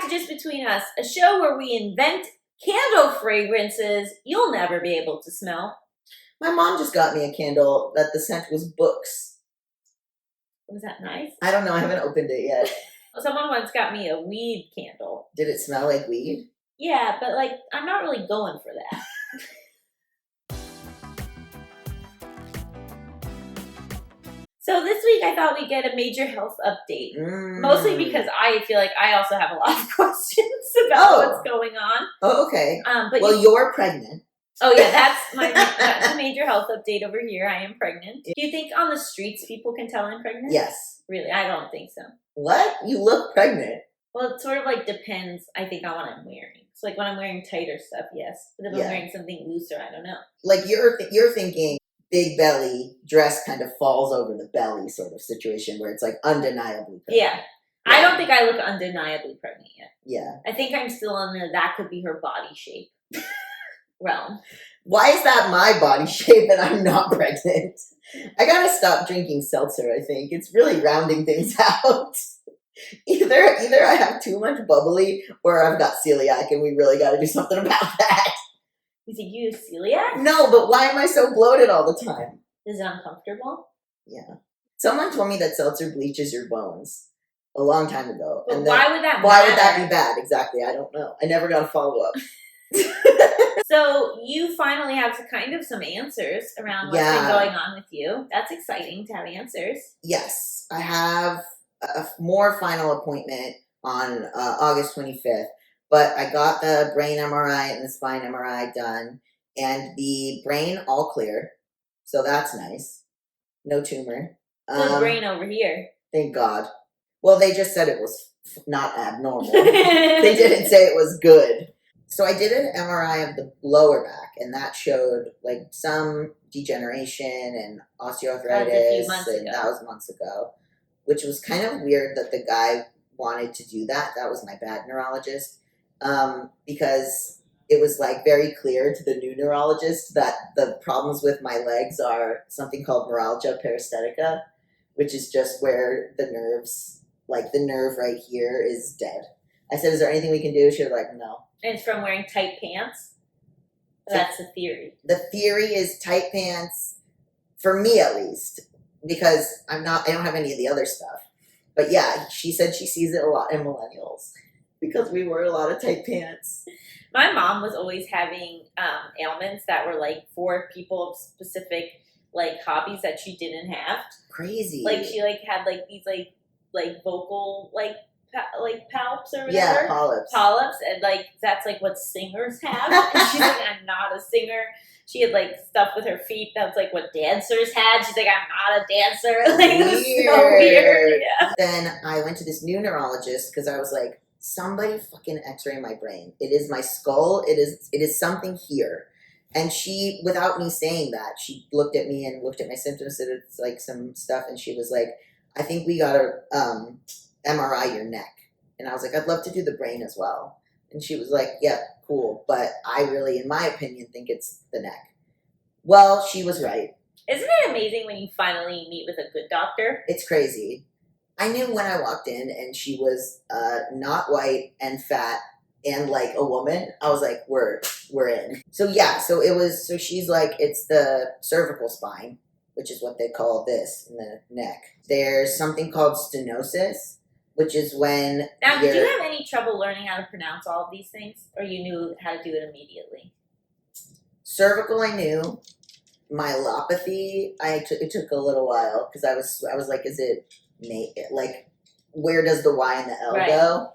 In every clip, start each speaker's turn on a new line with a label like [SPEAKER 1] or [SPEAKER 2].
[SPEAKER 1] to Just Between Us, a show where we invent candle fragrances you'll never be able to smell.
[SPEAKER 2] My mom just got me a candle that the scent was books.
[SPEAKER 1] Was that nice?
[SPEAKER 2] I don't know. I haven't opened it yet.
[SPEAKER 1] Well, someone once got me a weed candle.
[SPEAKER 2] Did it smell like weed?
[SPEAKER 1] Yeah, but like, I'm not really going for that. So this week I thought we'd get a major health update. Mostly because I feel like I also have a lot of questions about what's going on.
[SPEAKER 2] Oh, okay.
[SPEAKER 1] But
[SPEAKER 2] you're pregnant.
[SPEAKER 1] Oh yeah, that's a major health update over here. I am pregnant. Do you think on the streets people can tell I'm pregnant?
[SPEAKER 2] Yes.
[SPEAKER 1] Really? I don't think so.
[SPEAKER 2] What? You look pregnant.
[SPEAKER 1] Well, it sort of like depends, I think, on what I'm wearing. So like when I'm wearing tighter stuff, yes. But if I'm wearing something looser, I don't know.
[SPEAKER 2] Like you're thinking big belly, dress kind of falls over the belly sort of situation where it's like undeniably pregnant.
[SPEAKER 1] Yeah. I don't think I look undeniably pregnant yet.
[SPEAKER 2] Yeah.
[SPEAKER 1] I think I'm still in the that could be her body shape realm.
[SPEAKER 2] Why is that my body shape and I'm not pregnant? I gotta stop drinking seltzer, I think. It's really rounding things out. Either I have too much bubbly or I've got celiac and we really gotta do something about that.
[SPEAKER 1] You think you have celiac?
[SPEAKER 2] No, but why am I so bloated all the time?
[SPEAKER 1] Is it uncomfortable?
[SPEAKER 2] Yeah. Someone told me that seltzer bleaches your bones a long time ago.
[SPEAKER 1] But why would that matter?
[SPEAKER 2] Why would that be bad? Exactly, I don't know. I never got a follow-up.
[SPEAKER 1] So you finally have some answers around what's been going on with you. That's exciting to have answers.
[SPEAKER 2] Yes. I have a more final appointment on August 25th. But I got the brain MRI and the spine MRI done, and the brain all clear, so that's nice. No tumor.
[SPEAKER 1] The brain over here.
[SPEAKER 2] Thank God. Well, they just said it was not abnormal. They didn't say it was good. So I did an MRI of the lower back, and that showed like some degeneration and osteoarthritis. That was months ago, which was kind of weird that the guy wanted to do that. That was my bad neurologist. Because it was like very clear to the new neurologist that the problems with my legs are something called neuralgia paresthetica, which is just where the nerves, like the nerve right here is dead. I said, is there anything we can do? She was like, no.
[SPEAKER 1] And it's from wearing tight pants? That's the theory.
[SPEAKER 2] The theory is tight pants, for me at least, because I don't have any of the other stuff. But yeah, she said she sees it a lot in millennials. Because we wear a lot of tight pants.
[SPEAKER 1] My mom was always having ailments that were like for people of specific like hobbies that she didn't have.
[SPEAKER 2] Crazy.
[SPEAKER 1] Like she like had like these like vocal like palps or whatever.
[SPEAKER 2] Yeah, polyps.
[SPEAKER 1] Polyps, and like that's like what singers have. And she's like, I'm not a singer. She had like stuff with her feet. That's like what dancers had. She's like, I'm not a dancer. Like, it was so weird. Yeah.
[SPEAKER 2] Then I went to this new neurologist because I was like, somebody fucking x-ray my brain. It is my skull. It is something here. And she, without me saying that, she looked at me and looked at my symptoms, said it's like some stuff, and she was like, I think we gotta MRI your neck. And I was like, I'd love to do the brain as well. And she was like, yeah, cool. But I really, in my opinion, think it's the neck. Well, she was right.
[SPEAKER 1] Isn't it amazing when you finally meet with a good doctor?
[SPEAKER 2] It's crazy. I knew when I walked in and she was not white and fat and like a woman. I was like, we're in. So yeah, so she's like, it's the cervical spine, which is what they call this in the neck. There's something called stenosis, which is when
[SPEAKER 1] Now, did you have any trouble learning how to pronounce all of these things? Or you knew how to do it immediately?
[SPEAKER 2] Cervical, I knew. Myelopathy, it took a little while because I was like, is it like where does the Y and the L go?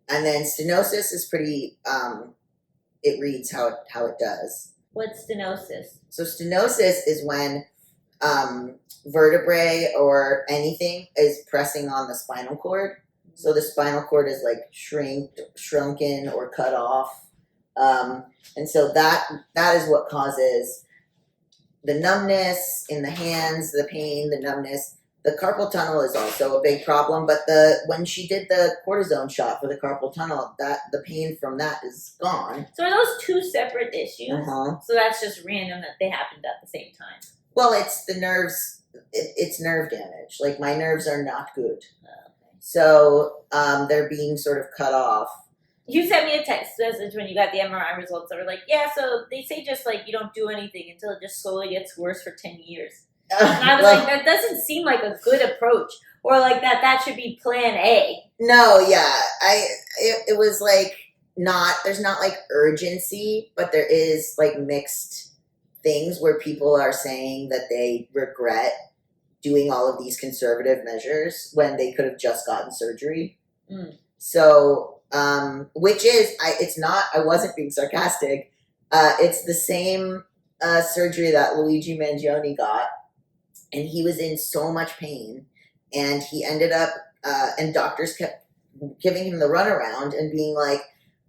[SPEAKER 2] And then stenosis is pretty it reads how it does.
[SPEAKER 1] What's stenosis? So
[SPEAKER 2] stenosis is when vertebrae or anything is pressing on the spinal cord. So the spinal cord is like shrunken or cut off. And so that is what causes the numbness in the hands, the pain, the numbness. The carpal tunnel is also a big problem, but when she did the cortisone shot for the carpal tunnel, the pain from that is gone.
[SPEAKER 1] So are those two separate issues?
[SPEAKER 2] Uh-huh.
[SPEAKER 1] So that's just random that they happened at the same time.
[SPEAKER 2] Well, it's the nerves. It's nerve damage. Like my nerves are not good.
[SPEAKER 1] Oh, okay.
[SPEAKER 2] So they're being sort of cut off.
[SPEAKER 1] You sent me a text message when you got the MRI results that were like, yeah, so they say just like you don't do anything until it just slowly gets worse for 10 years. And I was like, that doesn't seem like a good approach. Or like that should be plan A.
[SPEAKER 2] No, yeah. It was like there's not like urgency, but there is like mixed things where people are saying that they regret doing all of these conservative measures when they could have just gotten surgery. So, which is, I wasn't being sarcastic. It's the same surgery that Luigi Mangione got, and he was in so much pain, and he ended up, and doctors kept giving him the runaround and being like,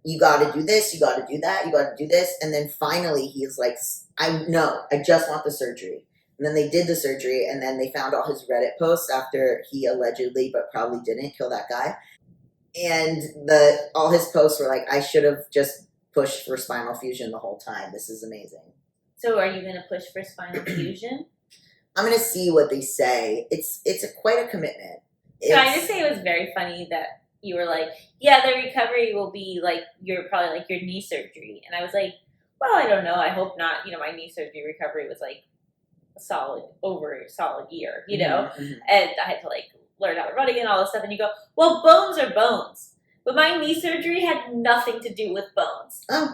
[SPEAKER 2] you got to do this, you got to do that, you got to do this. And then finally he's like, I just want the surgery. And then they did the surgery, and then they found all his Reddit posts after he allegedly, but probably didn't, kill that guy. And all his posts were like, I should have just pushed for spinal fusion the whole time. This is amazing.
[SPEAKER 1] So are you going to push for spinal fusion?
[SPEAKER 2] I'm going to see what they say. It's quite a commitment.
[SPEAKER 1] Can I just say it was very funny that you were like, yeah, the recovery will be like, probably like your knee surgery. And I was like, well, I don't know. I hope not. You know, my knee surgery recovery was like a solid year, you know?
[SPEAKER 2] Mm-hmm.
[SPEAKER 1] And I had to like learn how to run again, all this stuff. And you go, well, bones are bones. But my knee surgery had nothing to do with bones.
[SPEAKER 2] Oh,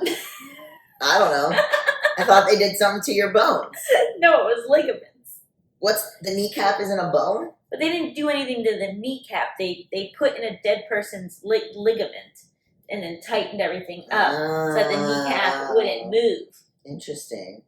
[SPEAKER 2] I don't know. I thought they did something to your bones.
[SPEAKER 1] No, it was ligaments.
[SPEAKER 2] What's the kneecap isn't a bone?
[SPEAKER 1] But they didn't do anything to the kneecap. They put in a dead person's ligament and then tightened everything up so that the kneecap wouldn't move.
[SPEAKER 2] Interesting.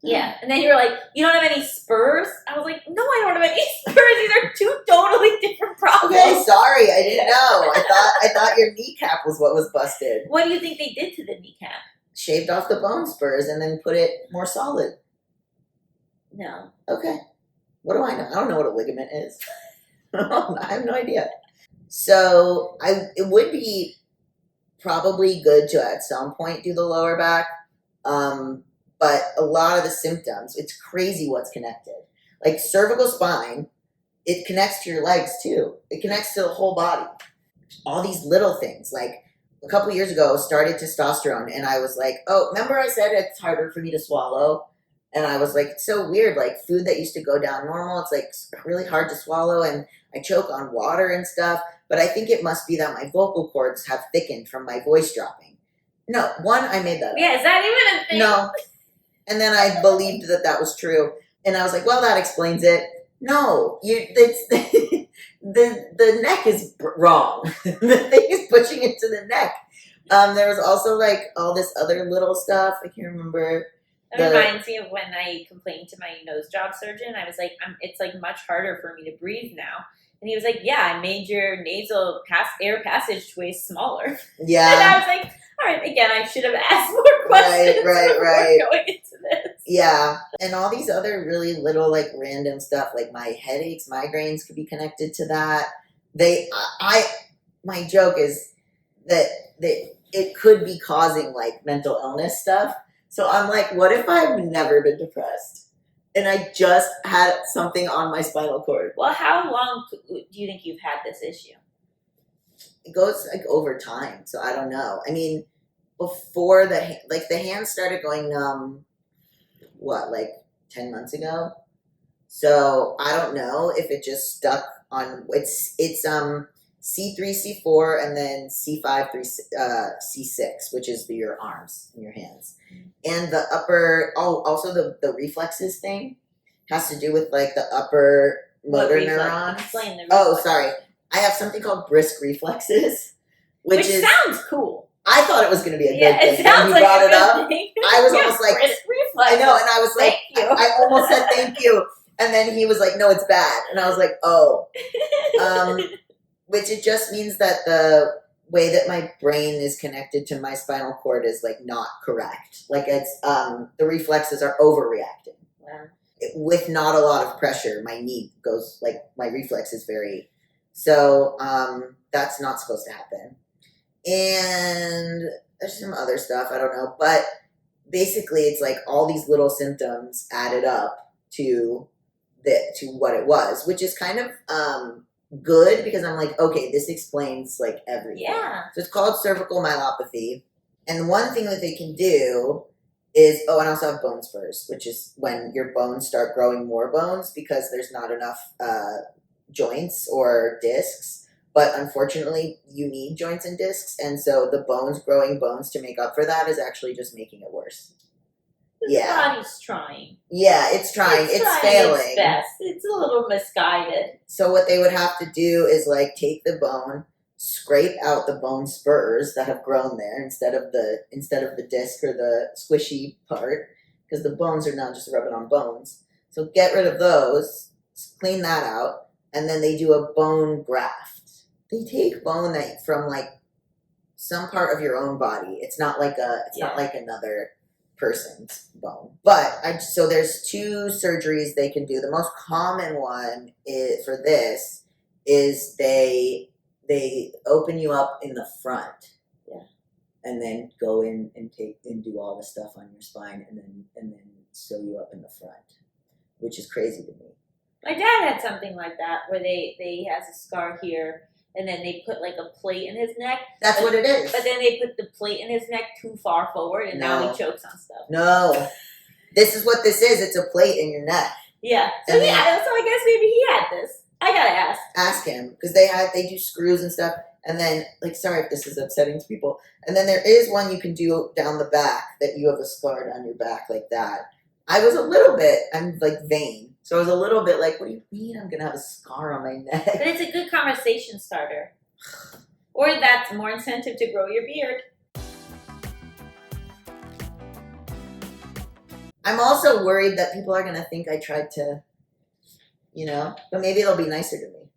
[SPEAKER 1] Yeah. And then you were like, you don't have any spurs? I was like, no, I don't have any spurs. These are two totally different problems.
[SPEAKER 2] Okay, sorry. I didn't know. I thought your kneecap was what was busted.
[SPEAKER 1] What do you think they did to the kneecap?
[SPEAKER 2] Shaved off the bone spurs and then put it more solid.
[SPEAKER 1] No.
[SPEAKER 2] Okay. What do I know? I don't know what a ligament is. I have no idea. So it would be probably good to at some point do the lower back. But a lot of the symptoms, it's crazy what's connected. Like cervical spine, it connects to your legs too. It connects to the whole body. All these little things. Like a couple years ago, started testosterone, and I was like, oh, remember I said it's harder for me to swallow? And I was like, it's so weird. Like food that used to go down normal, it's like really hard to swallow, and I choke on water and stuff. But I think it must be that my vocal cords have thickened from my voice dropping. No, I made that up.
[SPEAKER 1] Yeah, is that even a thing?
[SPEAKER 2] No. And then I believed that was true. And I was like, well, that explains it. No, the neck is wrong. The thing is pushing it to the neck. There was also like all this other little stuff. I can't remember.
[SPEAKER 1] That reminds me of when I complained to my nose job surgeon. I was like, it's like much harder for me to breathe now. And he was like, yeah, I made your nasal air passageway smaller.
[SPEAKER 2] Yeah.
[SPEAKER 1] And I was like, all right, again, I should have asked more questions
[SPEAKER 2] right.
[SPEAKER 1] going into this.
[SPEAKER 2] Yeah. And all these other really little, like, random stuff, like my headaches, migraines could be connected to that. My joke is that it could be causing, like, mental illness stuff. So I'm like, what if I've never been depressed? And I just had something on my spinal cord.
[SPEAKER 1] Well, how long do you think you've had this issue?
[SPEAKER 2] It goes like over time, so I don't know. I mean, before the hands started going numb, like 10 months ago? So I don't know if it just stuck on. It's C3, C4, and then C5 through C6, which is your arms and your hands. And the upper, also the reflexes thing has to do with like the upper motor neurons.
[SPEAKER 1] Explain the reflex.
[SPEAKER 2] Oh, sorry. I have something called brisk reflexes, which
[SPEAKER 1] sounds cool.
[SPEAKER 2] I thought it was going to be a good thing.
[SPEAKER 1] It sounds
[SPEAKER 2] when you brought it up,
[SPEAKER 1] thing.
[SPEAKER 2] I was almost like,
[SPEAKER 1] brisk reflexes.
[SPEAKER 2] I know, and I was like,
[SPEAKER 1] Thank you.
[SPEAKER 2] I almost said thank you. And then he was like, no, it's bad. And I was like, oh. Which it just means that the way that my brain is connected to my spinal cord is like not correct. Like it's the reflexes are overreacting.
[SPEAKER 1] Wow.
[SPEAKER 2] With not a lot of pressure, my knee goes like my reflex is very. So that's not supposed to happen. And there's some other stuff I don't know, but basically it's like all these little symptoms added up to what it was, which is kind of good because I'm like, okay, this explains like everything.
[SPEAKER 1] Yeah.
[SPEAKER 2] So it's called cervical myelopathy. And one thing that they can do is, and also have bone spurs, which is when your bones start growing more bones because there's not enough joints or discs. But unfortunately, you need joints and discs. And so the growing bones to make up for that is actually just making it worse.
[SPEAKER 1] The body's trying.
[SPEAKER 2] Yeah, it's trying. It's failing.
[SPEAKER 1] Its best. It's a little misguided.
[SPEAKER 2] So what they would have to do is like take the bone, scrape out the bone spurs that have grown there instead of the disc or the squishy part, because the bones are not just rubbing on bones. So get rid of those, clean that out, and then they do a bone graft. They take bone from like some part of your own body. It's not like not like another person's bone. So there's 2 surgeries they can do. The most common one for this is they open you up in the front.
[SPEAKER 1] Yeah.
[SPEAKER 2] And then go in and do all the stuff on your spine and then sew you up in the front, which is crazy to me.
[SPEAKER 1] My dad had something like that where they has a scar here and then they put like a plate in his neck.
[SPEAKER 2] That's what it is.
[SPEAKER 1] But then they put the plate in his neck too far forward and now he chokes on stuff.
[SPEAKER 2] No. This is what this is. It's a plate in your neck.
[SPEAKER 1] Yeah. So so I guess maybe he had this. I gotta ask.
[SPEAKER 2] Ask him, because they do screws and stuff, and then sorry if this is upsetting to people. And then there is one you can do down the back that you have a scar down your back like that. I'm like vain, so I was a little bit like, what do you mean I'm gonna have a scar on my neck?
[SPEAKER 1] But it's a good conversation starter. Or that's more incentive to grow your beard.
[SPEAKER 2] I'm also worried that people are gonna think I tried to, but maybe they'll be nicer to me.